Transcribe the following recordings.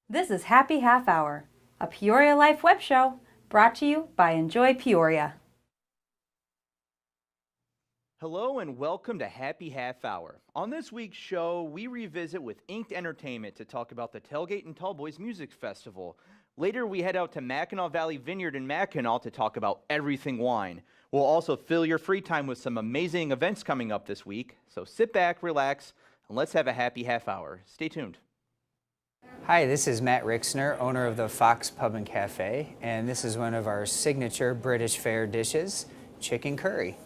This is Happy Half Hour, a Peoria Life web show brought to you by Enjoy Peoria. Hello and welcome to Happy Half Hour. On this week's show, we revisit with Inked Entertainment to talk about the Tailgate N Tallboys Music Festival. Later, we head out to Mackinaw Valley Vineyard in Mackinaw to talk about everything wine. We'll also fill your free time with some amazing events coming up this week. So sit back, relax, and let's have a happy half hour. Stay tuned. Hi, this is Matt Rixner, owner of the Fox Pub and Cafe, and this is one of our signature British fare dishes, chicken curry.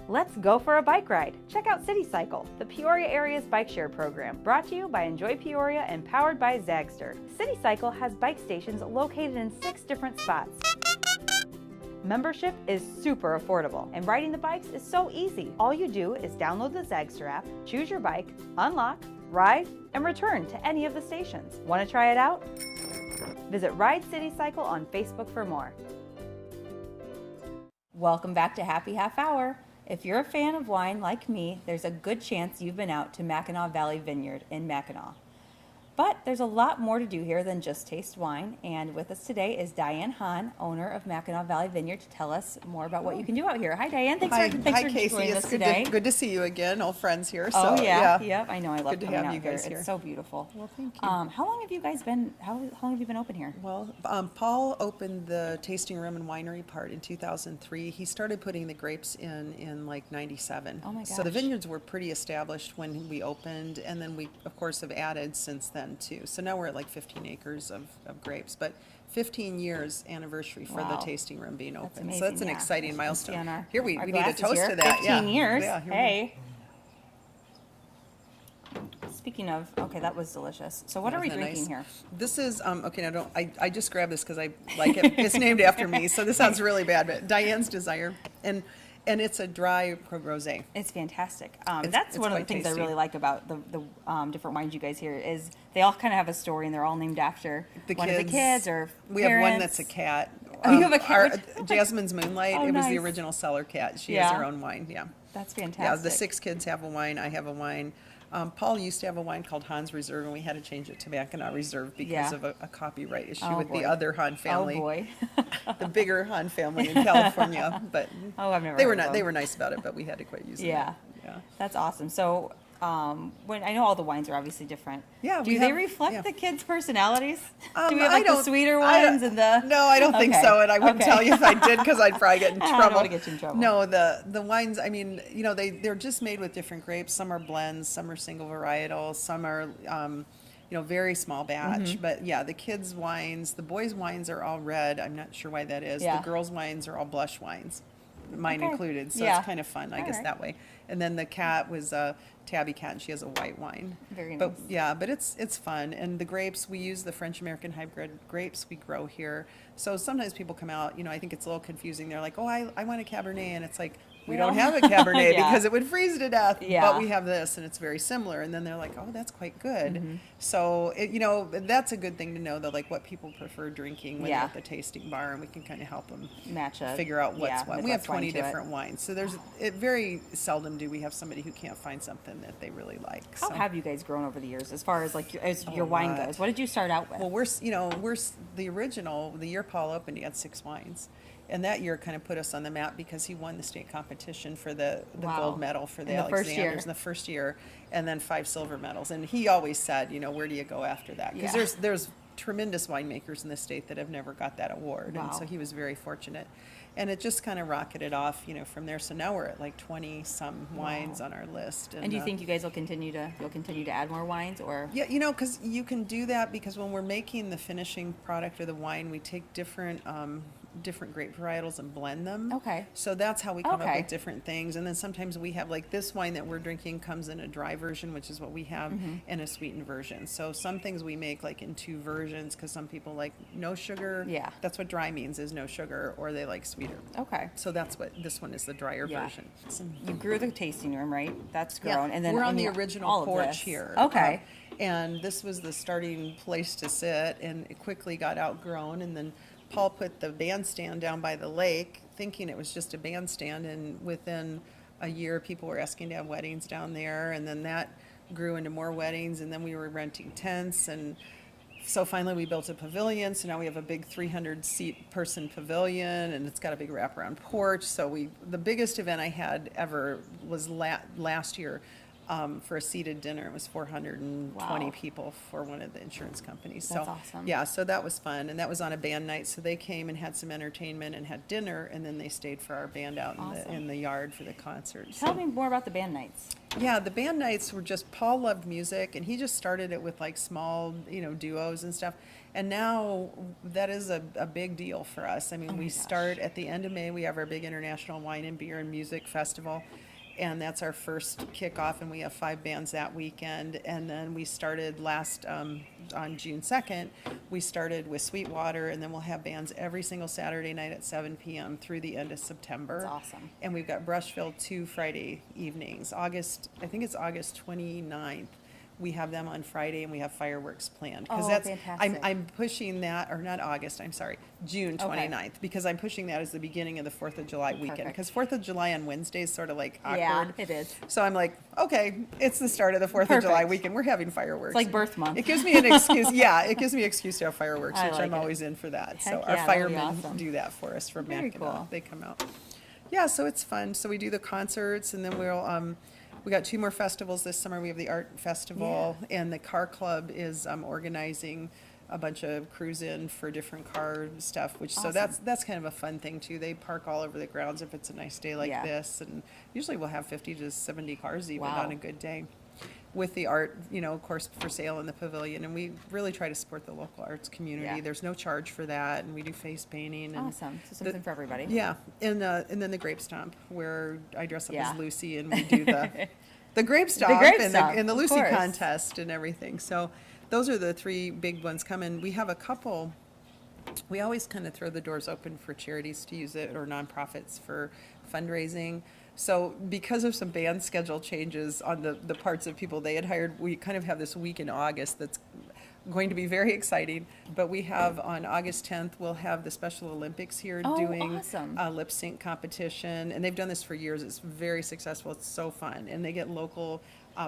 Let's go for a bike ride. Check out City Cycle, the Peoria area's bike share program, brought to you by Enjoy Peoria and powered by Zagster. City Cycle has bike stations located in 6 different spots. Membership is super affordable, and riding the bikes is so easy. All you do is download the Zagster app, choose your bike, unlock, ride, and return to any of the stations. Want to try it out? Visit Ride City Cycle on Facebook for more. Welcome back to Happy Half Hour. If you're a fan of wine like me, there's a good chance you've been out to Mackinaw Valley Vineyard in Mackinaw. But there's a lot more to do here than just taste wine, and with us today is Diane Hahn, owner of Mackinaw Valley Vineyard, to tell us more about what you can do out here. Hi, Diane. Thanks for Casey. joining us It's today. good to see you again, old friends here. Oh, So, yeah. Yep. I know. I love Good to coming have out you guys here. It's so beautiful. Well, thank you. How long have you guys been? How long have you been open here? Well, Paul opened the tasting room and winery part in 2003. He started putting the grapes in like 97. Oh my So the gosh. vineyards were pretty established when we opened, and then we, of course, have added since then too. So now we're at like 15 acres of grapes, but 15 years anniversary for Wow. the tasting room being open. amazing, So that's an yeah. exciting Let's see milestone. on our- Here we our need a glasses toast here. to that. 15 years. Yeah, here we- Hey. Speaking of, okay, that was delicious. So what are we Isn't that drinking nice? here? This is okay. Now, I just grabbed this because I like it. It's named after me, so this sounds really bad. But Diane's Desire, and it's a dry rosé. It's fantastic. It's- That's it's one of the quite things I tasty. really like about the different wines you guys here is they all kind of have a story and they're all named after one of the kids or We have one parents. that's a cat. Oh, you have a cat? Jasmine's Moonlight. Oh, It was the nice. original cellar cat. She Yeah. has her own wine. Yeah. That's fantastic. Yeah. The 6 kids have a wine. I have a wine. Paul used to have a wine called Hans Reserve, and we had to change it to Mackinaw Reserve because Yeah. of a copyright issue Oh, with boy. the other Han family. Oh boy. The bigger Han family in California. But Oh, I've never they were heard of not. They them. were nice about it, but we had to quit using Yeah. it. Yeah. That's awesome. So when I know all the wines are obviously different. Yeah, Do we they have- reflect yeah. the kids' personalities? Do we have I like the don't- sweeter I ones and the? No, I don't think Okay. so, and I wouldn't Okay. tell you if I did because I'd probably get in I trouble. don't wanna get you in trouble. No, the wines. I mean, they're just made with different grapes. Some are blends, some are single varietal, some are very small batch. Mm-hmm. But yeah, the kids' wines, the boys' wines are all red. I'm not sure why that is. Yeah. The girls' wines are all blush wines, mine Okay. included. So Yeah. it's kind of fun, I All guess, right. that way. And then the cat was a tabby cat, and she has a white wine. Very But nice. yeah, but it's fun. And the grapes, we use the French American hybrid grapes we grow here. So sometimes people come out, I think it's a little confusing. They're like, oh, I want a Cabernet. And it's like, we don't have a Cabernet Yeah. because it would freeze to death. Yeah. But we have this, and it's very similar. And then they're like, oh, that's quite good. So, that's a good thing to know, though, like what people prefer drinking when Yeah. they're at the tasting bar. And we can kind of help them Match a figure out what's yeah, what. with We have what's wine 20 to it. different wines. So it very seldom do we have somebody who can't find something that they really like. How So. have you guys grown over the years as far as like your wine lot. goes? What did you start out with? Well, the original, the year Paul opened, he had 6 wines. And that year kind of put us on the map because he won the state competition for the Wow. gold medal for the In the first year. Alexanders in the first year, and then 5 silver medals. And he always said, you know, where do you go after that? Because Yeah. there's tremendous winemakers in the state that have never got that award. Wow. And so he was very fortunate. And it just kind of rocketed off, you know, from there. So now we're at like 20 some wines on our list. And do you think you guys will continue to add more wines, or? Yeah, you know, because you can do that because when we're making the finishing product or the wine, we take different grape varietals and blend them. Okay. So that's how we come up Okay. with different things. And then sometimes we have, like, this wine that we're drinking comes in a dry version, which is what we have, and a sweetened version. So some things we make like in 2 versions because some people like no sugar. Yeah. That's what dry means, is no sugar, or they like sweeter. Okay. So that's what this one is, the drier Yeah. version. You grew the tasting room, right? That's Yeah, grown, and then we're on and the all original of porch this. here. Okay. And this was the starting place to sit, and it quickly got outgrown. And then Paul put the bandstand down by the lake, thinking it was just a bandstand. And within a year, people were asking to have weddings down there. And then that grew into more weddings. And then we were renting tents. And so finally we built a pavilion. So now we have a big 300-seat person pavilion, and it's got a big wraparound porch. So the biggest event I had ever was last year. For a seated dinner. It was 420 Wow. people for one of the insurance companies. That's so awesome. yeah, so that was fun, and that was on a band night. So they came and had some entertainment and had dinner, and then they stayed for our band out Awesome. in the yard for the concert. Tell me more about the band nights. Yeah, the band nights were just, Paul loved music, and he just started it with like small, you know, duos and stuff. And now that is a big deal for us. I mean, Oh my we gosh. start at the end of May. We have our big International Wine and Beer and Music Festival. And that's our first kickoff, and we have 5 bands that weekend. And then we started on June 2nd, we started with Sweetwater, and then we'll have bands every single Saturday night at 7 p.m. through the end of September. That's awesome. And we've got Brushville 2 Friday evenings. I think it's August 29th. We have them on Friday, and we have fireworks planned. Oh, fantastic. I'm pushing that, or not August, I'm sorry, June 29th, because I'm pushing that as the beginning of the 4th of July weekend. Perfect. Because 4th of July on Wednesday is sort of like awkward. Yeah, it is. So I'm like, okay, it's the start of the 4th of July Perfect. weekend. We're having fireworks. It's like birth month. It gives me an excuse. Yeah, it gives me an excuse to have fireworks, I which like I'm it. always in for that. So Heck our yeah, that'll be firemen awesome. do that for us from Very Mackinaw. cool. They come out. Yeah, so it's fun. So we do the concerts, and then we got 2 more festivals this summer. We have the art festival, and the car club is organizing a bunch of cruise-in for different car stuff. So Awesome. that's kind of a fun thing too. They park all over the grounds if it's a nice day like Yeah. this, and usually we'll have 50 to 70 cars even Wow. on a good day. With the art, you know, of course, for sale in the pavilion, and we really try to support the local arts community. Yeah. There's no charge for that, and we do face painting. And Awesome. So something for everybody. yeah, and then the grape stomp, where I dress up Yeah. as Lucy, and we do the grape stomp, grape and stomp, the of Lucy course. contest and everything. So those are the 3 big ones coming. We have a couple. We always kind of throw the doors open for charities to use it, or nonprofits for fundraising. So because of some band schedule changes on the parts of people they had hired, we kind of have this week in August that's going to be very exciting. But we have on August 10th, we'll have the Special Olympics here Oh, doing awesome. a lip sync competition. And they've done this for years. It's very successful. It's so fun. And they get local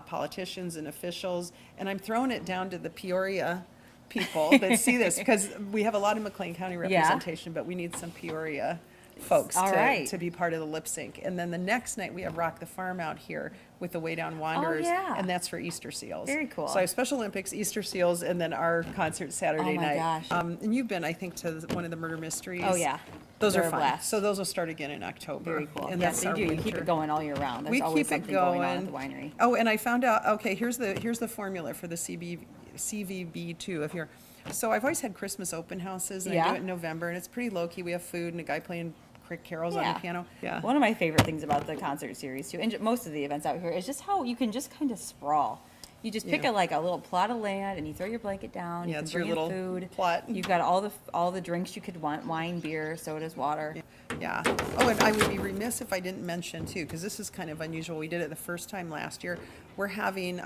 politicians and officials. And I'm throwing it down to the Peoria people that see this, because we have a lot of McLean County Yeah. representation, but we need some Peoria folks All right. to be part of the lip sync. And then the next night we have Rock the Farm out here with the Way Down Wanderers, yeah. and that's for Easter seals. Very cool. So I have Special Olympics, Easter seals, and then our concert Saturday Oh my night. gosh. And you've been, I think, to one of the murder mysteries. Oh, yeah. Those They're are a fun. blast. So those will start again in October. Very cool. And Yeah, that's so you our do. You keep winter. it going all year round. There's We always keep it something going on going. at the winery. Oh, and I found out. Okay, here's the formula for the CVB2. If you're, so I've always had Christmas open houses, and I Yeah. do it in November, and it's pretty low key. We have food and a guy playing crick carols on Yeah. the piano. Yeah. One of my favorite things about the concert series too, and most of the events out here, is just how you can just kind of sprawl. You just pick Yeah. a little plot of land, and you throw your blanket down. Yeah, you it's can your bring in little food. plot. You've got all the drinks you could want: wine, beer, sodas, water. Yeah. Oh, and I would be remiss if I didn't mention too, because this is kind of unusual. We did it the first time last year. We're having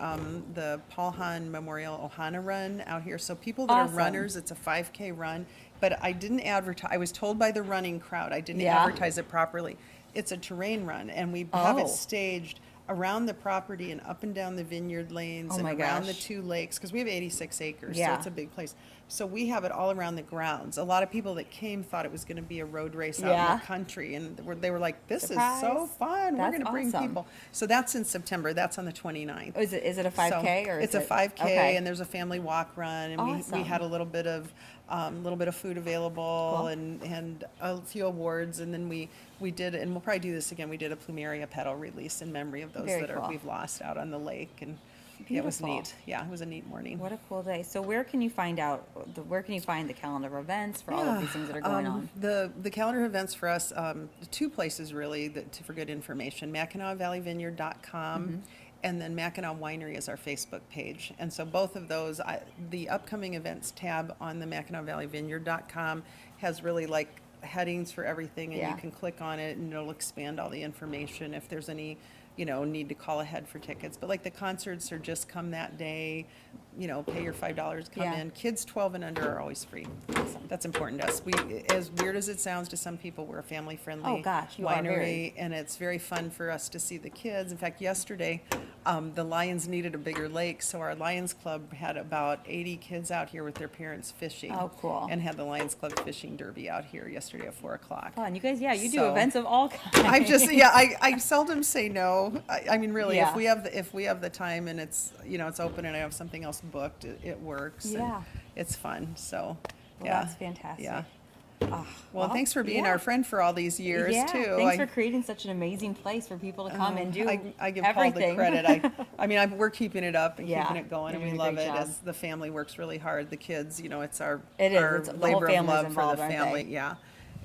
the Paul Hahn Memorial Ohana Run out here. So people that Awesome. are runners, it's a 5K run. But I didn't advertise. I was told by the running crowd I didn't Yeah. advertise it properly. It's a terrain run, and we have Oh. it staged around the property and up and down the vineyard lanes Oh and my around the gosh. 2 lakes, because we have 86 acres, so Yeah. it's a big place. So we have it all around the grounds. A lot of people that came thought it was going to be a road race out Yeah. in the country, and they were like, "This Surprise. is so fun! We're That's going to bring awesome. people." So that's in September. That's on the 29th. Is it a 5K So or it's is a it 5K, okay. and there's a family walk run, and we Awesome. had a little bit of food available, Cool. and a few awards, and then we did, and we'll probably do this again. We did a plumeria petal release in memory of those Very that cool. we've lost out on the lake, and yeah, it was Beautiful. neat. Yeah, it was a neat morning. What a cool day. So where can you find the calendar of events for all of these things that are going on? The calendar of events for us, 2 places really for good information: MackinawValleyVineyard.com. Mm-hmm. And then Mackinaw Winery is our Facebook page. And so both of those, the upcoming events tab on the MackinawValleyVineyard.com has really like headings for everything, and Yeah. you can click on it and it'll expand all the information if there's any, need to call ahead for tickets. But like the concerts are just come that day, pay your $5, come Yeah. in. Kids 12 and under are always free. That's important to us. As weird as it sounds to some people, we're a family-friendly Oh, gosh, you are winery, very. and it's very fun for us to see the kids. In fact, yesterday, the Lions needed a bigger lake, so our Lions Club had about 80 kids out here with their parents fishing. Oh, cool. And had the Lions Club fishing derby out here yesterday at 4 o'clock. Fun. You guys, you do So- events of all kinds. I seldom say no. I mean, really, Yeah. if we have the time and it's it's open and I have something else booked, it works. Yeah. And it's fun. So, Well, yeah, that's fantastic. Yeah. Ah, Well, thanks for being yeah. our friend for all these years Yeah, too. thanks for creating such an amazing place for people to come and do I give everything. Paul the credit. We're keeping it up and Yeah, keeping it going, you're and we doing a love great it. job. As the family works really hard, the kids, it's our It is. our It's- the whole labor of family's love for involved, the aren't family. they? Yeah.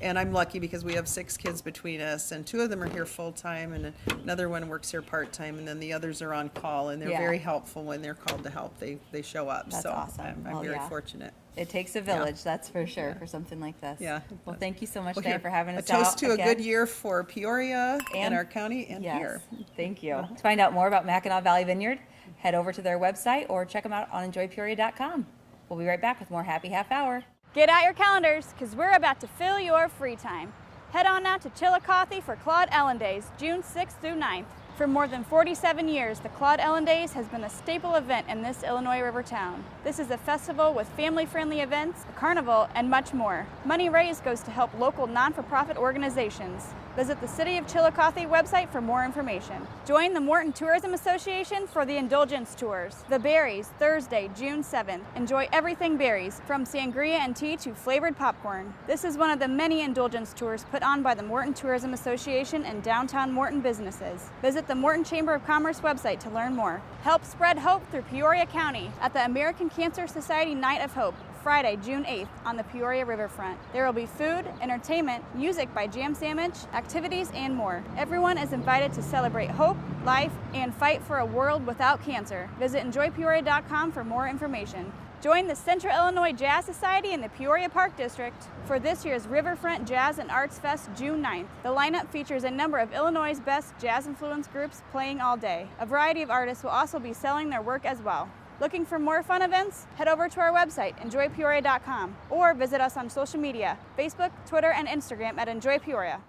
And I'm lucky because we have 6 kids between us, and 2 of them are here full time, and another one works here part time, and then the others are on call, and they're Yeah. very helpful when they're called to help. They show up. That's so awesome. I'm Well, very yeah. fortunate. It takes a village, that's for sure, for something like this. Yeah. Well, thank you so much, Well, Dave, here, for having a us toast out to again. a good year for Peoria and And- our county and Yes, here. thank you. To find out more about Mackinaw Valley Vineyard, head over to their website or check them out on enjoypeoria.com. We'll be right back with more Happy Half Hour. Get out your calendars, because we're about to fill your free time. Head on out to Chillicothe for Claude Ellen Days, June 6th through 9th. For more than 47 years, the Claude Ellen Days has been a staple event in this Illinois River town. This is a festival with family-friendly events, a carnival, and much more. Money raised goes to help local non-for-profit organizations. Visit the City of Chillicothe website for more information. Join the Morton Tourism Association for the Indulgence Tours. The Berries, Thursday, June 7th. Enjoy everything berries, from sangria and tea to flavored popcorn. This is one of the many indulgence tours put on by the Morton Tourism Association and downtown Morton businesses. Visit the Morton Chamber of Commerce website to learn more. Help spread hope through Peoria County at the American Cancer Society Night of Hope, Friday, June 8th on the Peoria Riverfront. There will be food, entertainment, music by Jam Sandwich, activities, and more. Everyone is invited to celebrate hope, life, and fight for a world without cancer. Visit enjoypeoria.com for more information. Join the Central Illinois Jazz Society in the Peoria Park District for this year's Riverfront Jazz and Arts Fest, June 9th. The lineup features a number of Illinois' best jazz-influenced groups playing all day. A variety of artists will also be selling their work as well. Looking for more fun events? Head over to our website, enjoypeoria.com, or visit us on social media, Facebook, Twitter, and Instagram at enjoypeoria.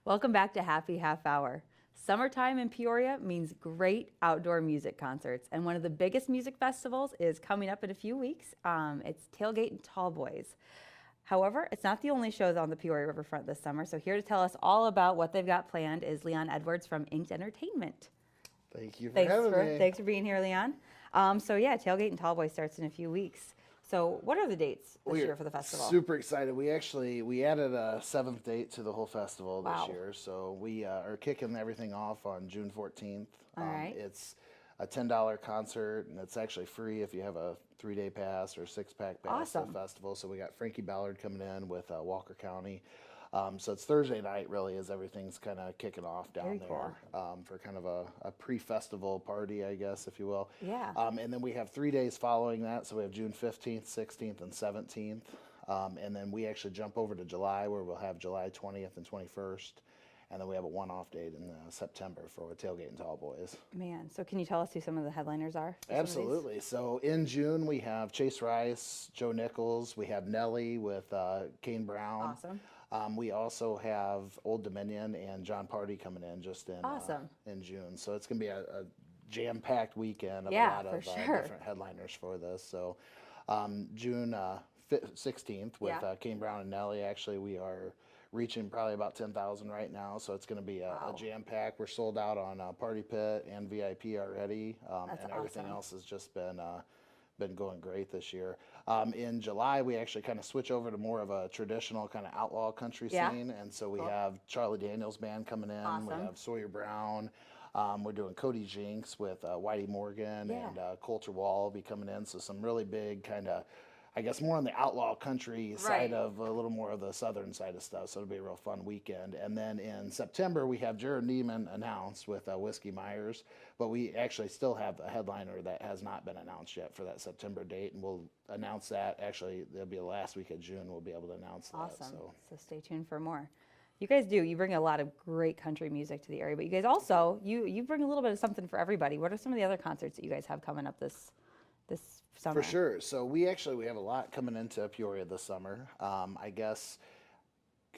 Welcome back to Happy Half Hour. Summertime in Peoria means great outdoor music concerts, and one of the biggest music festivals is coming up in a few weeks. It's Tailgate N Tallboys. However, it's not the only shows on the Peoria Riverfront this summer, so here to tell us all about what they've got planned is Leon Edwards from Inked Entertainment. Thank you for having me. Thanks for being here, Leon. Tailgate N Tallboys starts in a few weeks. So what are the dates this year for the festival? Super excited. We added a 7th date to the whole festival Wow. this year. So we are kicking everything off on June 14th. All right. It's a $10 concert, and it's actually free if you have a 3-day pass or 6-pack pass to Awesome. the festival. So we got Frankie Ballard coming in with Walker County. So it's Thursday night, really, as everything's kind of kicking off down Very there for kind of a pre-festival party, I guess, if you will. Yeah. And then we have 3 days following that. So we have June 15th, 16th, and 17th. And then we actually jump over to July, where we'll have July 20th and 21st. And then we have a one-off date in September for Tailgate N Tallboys. Man, so can you tell us who some of the headliners are? for some of these? Absolutely. So in June, we have Chase Rice, Joe Nichols. We have Nelly with Kane Brown. Awesome. We also have Old Dominion and John Party coming in just in June. So it's going to be a jam-packed weekend of a lot of different headliners for this. So June 16th with Kane Brown and Nelly, actually we are reaching probably about 10,000 right now. So it's going to be a jam-pack. We're sold out on Party Pit and VIP already, and everything else has just been going great this year. In July, we actually kind of switch over to more of a traditional kind of outlaw country scene, and so we have Charlie Daniels Band coming in. We have Sawyer Brown. We're doing Cody Jinks with Whitey Morgan and Coulter Wall will be coming in. So some really big kind of, I guess, more on the outlaw country side of a little more of the southern side of stuff. So it'll be a real fun weekend. And then in September, we have Jared Neiman announced with Whiskey Myers, but we actually still have a headliner that has not been announced yet for that September date. And we'll announce that. Actually, it'll be the last week of June. We'll be able to announce that. So stay tuned for more. You guys do. You bring a lot of great country music to the area, but you guys also, you bring a little bit of something for everybody. What are some of the other concerts that you guys have coming up this summer? For sure. So we have a lot coming into Peoria this summer. I guess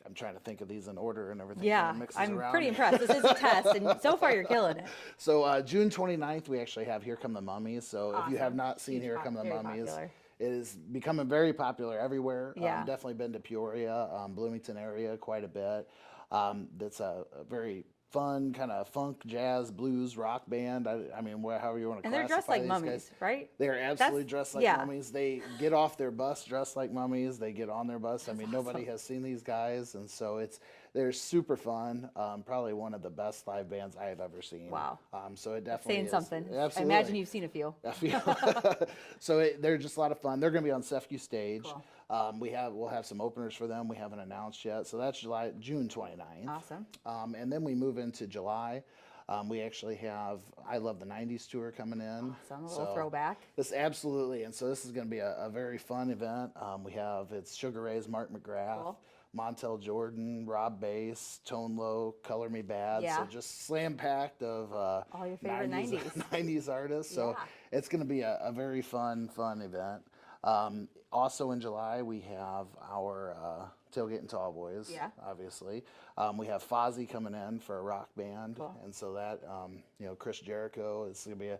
I'm trying to think of these in order and everything. Yeah, I'm pretty impressed. This is a test, and so far you're killing it. So June 29th, we actually have Here Come the Mummies. So if you have not seen Here Come the Mummies, it is becoming very popular everywhere. Definitely been to Peoria, Bloomington area quite a bit. That's a very fun kind of funk, jazz, blues, rock band. I mean, however you want to classify these guys. And they're dressed like mummies, right? They are absolutely dressed like mummies. They get off their bus dressed like mummies. They get on their bus. I mean, nobody has seen these guys, and so they're super fun. Probably one of the best live bands I have ever seen. Wow. So it definitely saying is. Something. Absolutely. I imagine you've seen a few. So they're just a lot of fun. They're going to be on Sefke stage. Cool. We'll have some openers for them. We haven't announced yet. So that's June 29th. Awesome. And then we move into July. We actually have I Love the 90s tour coming in. Awesome. A little throwback. Absolutely. And so this is going to be a very fun event. It's Sugar Ray's Mark McGrath. Cool. Montel Jordan, Rob Bass, Tone Low, Color Me Bad. So just slam-packed of all your favorite 90s artists. So it's going to be a very fun event. Also in July, we have our Tailgate N Tallboys, obviously. We have Fozzy coming in for a rock band. Cool. And so that, Chris Jericho is going to be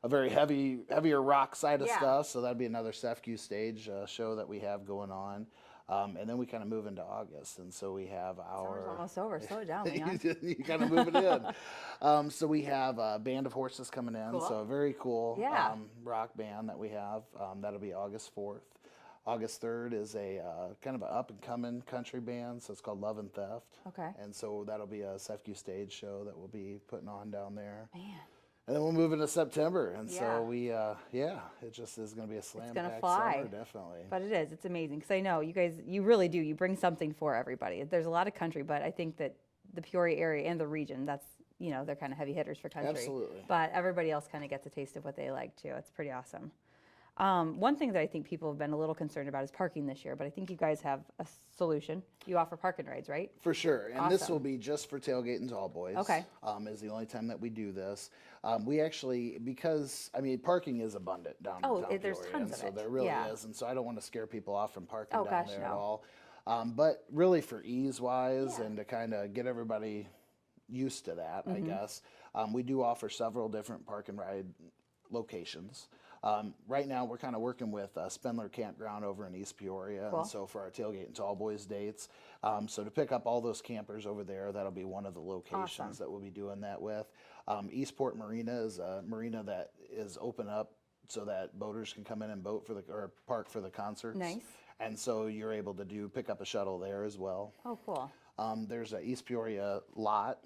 a very heavier rock side of stuff. So that'd be another Sefke stage show that we have going on. And then we kind of move into August, and so we have Summer's almost over. Slow it down, Leon. You kind of move it in. So we have a Band of Horses coming in. Cool. So a very cool rock band that we have. That'll be August 4th. August 3rd is a kind of an up-and-coming country band, so it's called Love and Theft. Okay. And so that'll be a Sefke stage show that we'll be putting on down there. Man. And then we'll move into September, and so it just is going to be a slam-packed summer, definitely. But it is. It's amazing, because I know you guys, you really do. You bring something for everybody. There's a lot of country, but I think that the Peoria area and the region, that's, they're kind of heavy hitters for country. Absolutely. But everybody else kind of gets a taste of what they like, too. It's pretty awesome. One thing that I think people have been a little concerned about is parking this year, but I think you guys have a solution. You offer park and rides, right? For sure, and this will be just for Tailgate N Tallboys. Okay. Is the only time that we do this. We actually, because, parking is abundant downtown Peoria. There's tons of it. So there really is, and so I don't want to scare people off from parking down there no. at all. But really for ease-wise and to kind of get everybody used to that, I guess, we do offer several different park and ride locations. Right now, we're kind of working with Spindler Campground over in East Peoria, and so for our Tailgate N Tallboys dates. So to pick up all those campers over there, that'll be one of the locations that we'll be doing that with. Eastport Marina is a marina that is open up so that boaters can come in and boat or park for the concerts. Nice. And so you're able to pick up a shuttle there as well. Oh, cool. There's a East Peoria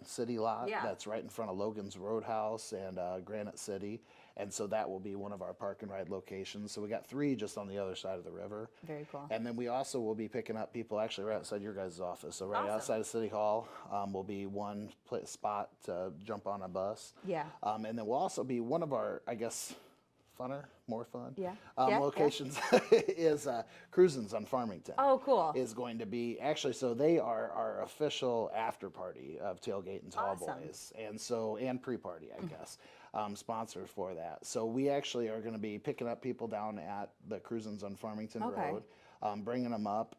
city lot that's right in front of Logan's Roadhouse and Granite City. And so that will be one of our park and ride locations. So we got 3 just on the other side of the river. Very cool. And then we also will be picking up people actually right outside your guys' office. So right outside of City Hall will be one spot to jump on a bus. Yeah. And then we'll also be one of our, I guess, more fun locations is Cruisin's on Farmington. Oh, cool. Is going to be actually, so they are our official after party of Tailgate N Tallboys, and pre-party, I guess, sponsor for that. So we actually are going to be picking up people down at the Cruisin's on Farmington Road, bringing them up.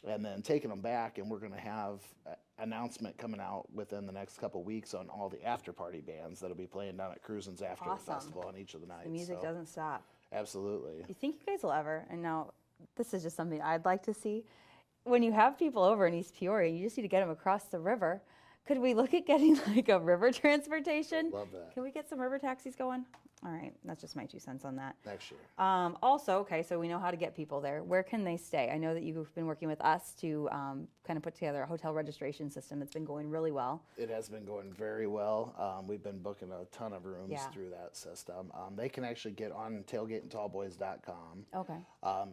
and then taking them back, and we're going to have an announcement coming out within the next couple weeks on all the after party bands that'll be playing down at Cruisin's after the festival on each of the nights. The music doesn't stop. Absolutely. You think you guys will ever, and now this is just something I'd like to see, when you have people over in East Peoria, you just need to get them across the river. Could we look at getting like a river transportation? Love that. Can we get some river taxis going? All right, that's just my 2 cents on that. Next year. Also, okay, so we know how to get people there. Where can they stay? I know that you've been working with us to kind of put together a hotel registration system that's been going really well. It has been going very well. We've been booking a ton of rooms Yeah. through that system. They can actually get on tailgateandtallboys.com. Okay.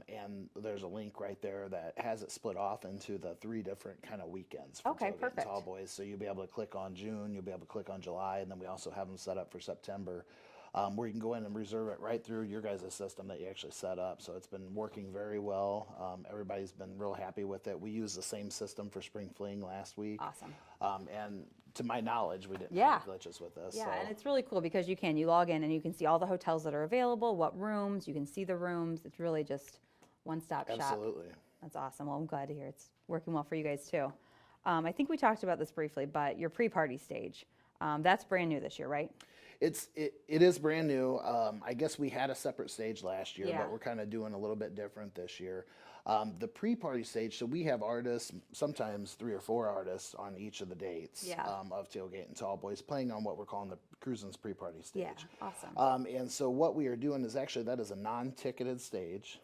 And there's a link right there that has it split off into the 3 different kind of weekends for Okay, Tailgate perfect. and Tallboys. So you'll be able to click on June, you'll be able to click on July, and then we also have them set up for September. Where you can go in and reserve it right through your guys' system that you actually set up. So it's been working very well. Everybody's been real happy with it. We used the same system for Spring Fling last week. Awesome. And to my knowledge, we didn't Yeah. have any glitches with this. Yeah, so. and it's really cool because you log in and you can see all the hotels that are available, what rooms, you can see the rooms. It's really just one-stop shop. Absolutely. That's awesome. Well, I'm glad to hear it's working well for you guys too. I think we talked about this briefly, but your pre-party stage, that's brand new this year, right? It is brand new. I guess we had a separate stage last year, Yeah. but we're kind of doing a little bit different this year. The pre-party stage, so we have artists, sometimes 3 or 4 artists on each of the dates Yeah. of Tailgate and Tallboys, playing on what we're calling the Cruisin's pre-party stage. Yeah, awesome. And so what we are doing is actually that is a non-ticketed stage.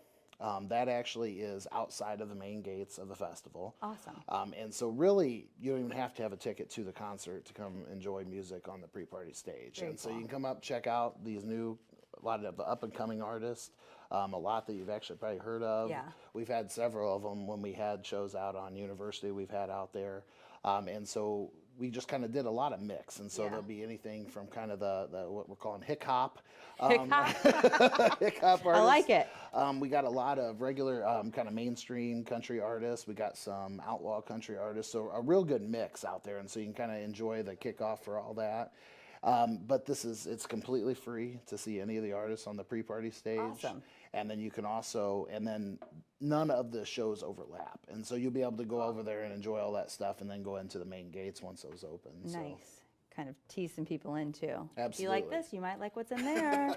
That actually is outside of the main gates of the festival. Awesome. And so really, you don't even have to have a ticket to the concert to come enjoy music on the pre-party stage. Very And so cool. you can come up, check out these a lot of the up-and-coming artists, a lot that you've actually probably heard of. Yeah. We've had several of them when we had shows out on University we've had out there. And so we just kind of did a lot of mix. And so Yeah. there'll be anything from kind of the what we're calling hick hop. Hick hop. Hick hop artists. I like it. We got a lot of regular kind of mainstream country artists. We got some outlaw country artists. So a real good mix out there. And so you can kind of enjoy the kickoff for all that. But it's completely free to see any of the artists on the pre-party stage. Awesome. And then you can also, and then none of the shows overlap. And so you'll be able to go over there and enjoy all that stuff and then go into the main gates once those open. So. Nice. Kind of tease some people in too. If you Absolutely. like this, you might like what's in there.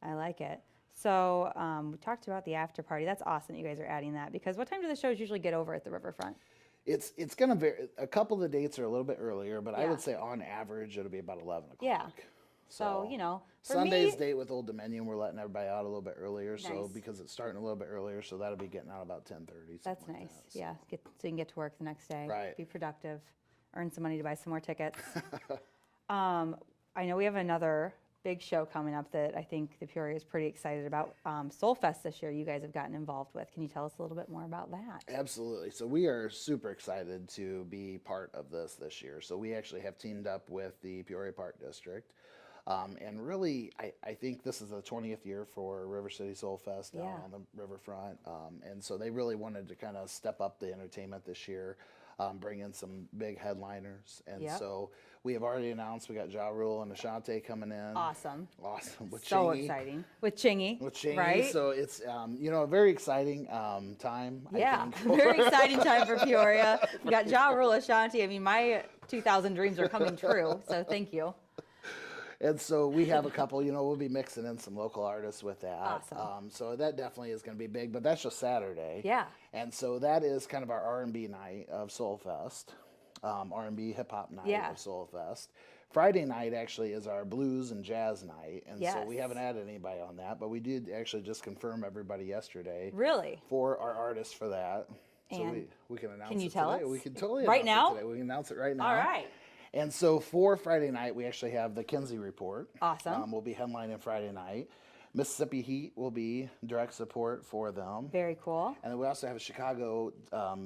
I like it. So we talked about the after party. That's awesome that you guys are adding that, because what time do the shows usually get over at the riverfront? It's going to vary. A couple of the dates are a little bit earlier, but I Yeah. would say on average it'll be about 11 o'clock. Yeah. So, for Sunday's me, date with Old Dominion, we're letting everybody out a little bit earlier, so Nice. because it's starting a little bit earlier, so that'll be getting out about 10:30. that's nice. So. Yeah, so you can get to work the next day. Right. Be productive, earn some money to buy some more tickets. I know we have another big show coming up that I think the Peoria is pretty excited about. Soul Fest this year, you guys have gotten involved with. Can you tell us a little bit more about that? Absolutely. So we are super excited to be part of this year. So we actually have teamed up with the Peoria Park District. And really, I think this is the 20th year for River City Soul Fest down Yeah. on the riverfront. And so they really wanted to kind of step up the entertainment this year, bring in some big headliners. And Yep. so we have already announced we got Ja Rule and Ashanti coming in. Awesome. Awesome. With So Chingy. exciting. With Chingy. With Chingy. Right? So it's, a very exciting time, Yeah, I think. very exciting time for Peoria. We got Ja Rule, Ashanti. I mean, my 2,000 dreams are coming true, so thank you. And so we have a couple, we'll be mixing in some local artists with that. Awesome. So that definitely is going to be big, but that's just Saturday. Yeah. And so that is kind of our R&B night of Soul Fest, R&B hip hop night Yeah. of Soul Fest. Friday night actually is our blues and jazz night. And so we Yes. haven't added anybody on that, but we did actually just confirm everybody yesterday Really? for our artists for that. So And we can announce can you it tell today. us? We can totally Right announce now? it today. We can announce it right now. All right. And so for Friday night, we actually have the Kinsey Report. Awesome. We'll be headlining Friday night. Mississippi Heat will be direct support for them. Very cool. And then we also have a Chicago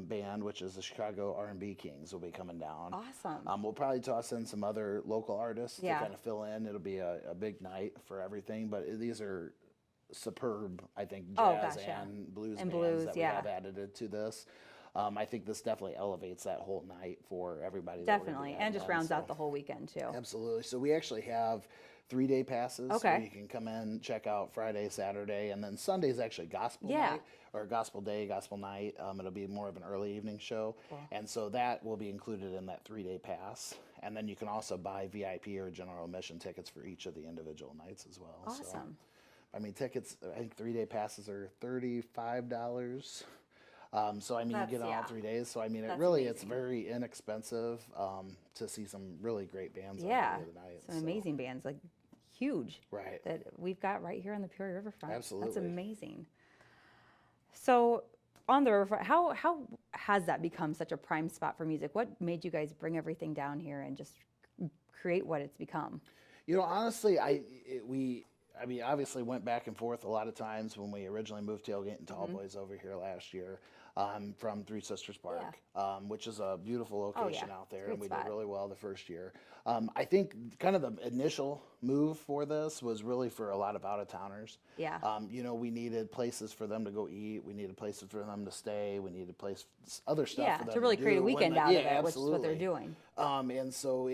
band, which is the Chicago R&B Kings, will be coming down. Awesome. We'll probably toss in some other local artists Yeah. to kind of fill in. It'll be a big night for everything, but these are superb, I think, Oh, jazz gotcha. and blues And bands blues, that we yeah. have added to this. I think this definitely elevates that whole night for everybody. that we're gonna Definitely. be And just having on, rounds so. out the whole weekend, too. Absolutely. So we actually have 3-day passes. Okay. So you can come in, check out Friday, Saturday, and then Sunday is actually gospel Yeah. night, or gospel day, gospel night. It'll be more of an early evening show. Cool. And so that will be included in that 3-day pass. And then you can also buy VIP or general admission tickets for each of the individual nights as well. So, Awesome. I mean, tickets, I think 3-day passes are $35. So, I mean, That's- you get on all yeah. 3 days. So, I mean, That's it's amazing. very inexpensive to see some really great bands Yeah. on the night. Some amazing bands, like huge. Right. That we've got right here on the Peoria Riverfront. That's Absolutely. amazing. So on the riverfront, how has that become such a prime spot for music? What made you guys bring everything down here and just create what it's become? You know, honestly, we obviously went back and forth a lot of times when we originally moved Tailgate N Tallboys over here last year from Three Sisters Park, which is a beautiful location out there, It's a and great we spot. did really well the first year. I think kind of the initial move for this was really for a lot of out-of-towners. Yeah. You know, we needed places for them to go eat. We needed places for them to stay. We needed other stuff Yeah, for them to really do create a when weekend they- out yeah, of it, which is what they're absolutely. doing. And so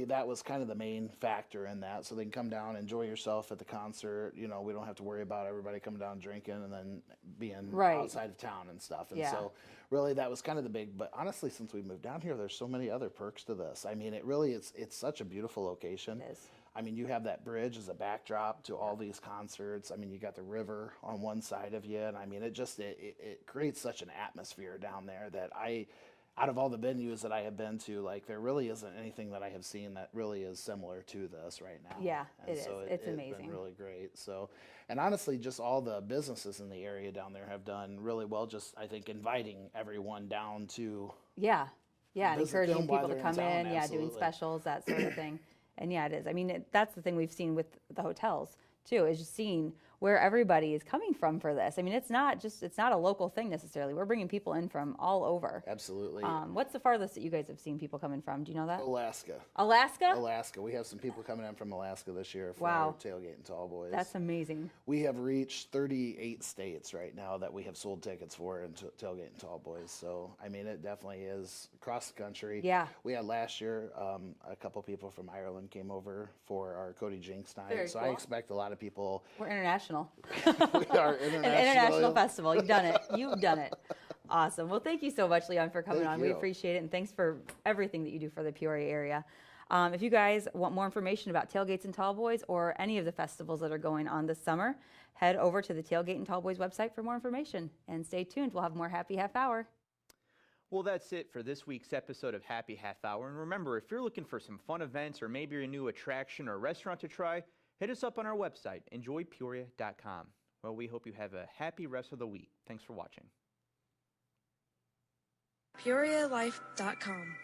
that was kind of the main factor in that. So they can come down, enjoy yourself at the concert. You know, we don't have to worry about everybody coming down drinking and then being Right. outside of town and stuff. And Yeah. so really that was kind of the big, but honestly, since we moved down here, there's so many other perks to this. I mean, it's such a beautiful location. It is. I mean, you have that bridge as a backdrop to all these concerts. I mean, you got the river on one side of you, and I mean, it creates such an atmosphere down there that out of all the venues that I have been to, like, there really isn't anything that I have seen that really is similar to this right now. Yeah, And it is. so It's it's amazing. been really great. So, and honestly, just all the businesses in the area down there have done really well. Just, I think, inviting everyone down to Yeah. Yeah, and Visit encouraging them while people to they're in come town, in, doing absolutely. specials, that sort of thing. And yeah, it is. I mean, that's the thing we've seen with the hotels too, is just seeing where everybody is coming from for this. I mean, it's not a local thing necessarily. We're bringing people in from all over. absolutely What's the farthest that you guys have seen people coming from? Do you know that? Alaska. Alaska? Alaska. We have some people coming in from Alaska this year for Wow. our Tailgate N Tallboys. That's amazing. We have reached 38 states right now that we have sold tickets for in Tailgate N Tallboys. So, I mean, it definitely is across the country. Yeah. We had last year, a couple people from Ireland came over for our Cody Jinks night. Very so I cool. expect a lot of people. We're international. We are An international international. festival. You've done it. You've done it. Awesome. Well, thank you so much, Leon, for coming Thank on. We you. appreciate it, and thanks for everything that you do for the Peoria area. If you guys want more information about Tailgates N Tallboys or any of the festivals that are going on this summer, head over to the Tailgate N Tallboys website for more information. And stay tuned. We'll have more Happy Half Hour. Well, that's it for this week's episode of Happy Half Hour. And remember, if you're looking for some fun events or maybe a new attraction or restaurant to try, hit us up on our website, enjoypeoria.com. Well, we hope you have a happy rest of the week. Thanks for watching. PeoriaLife.com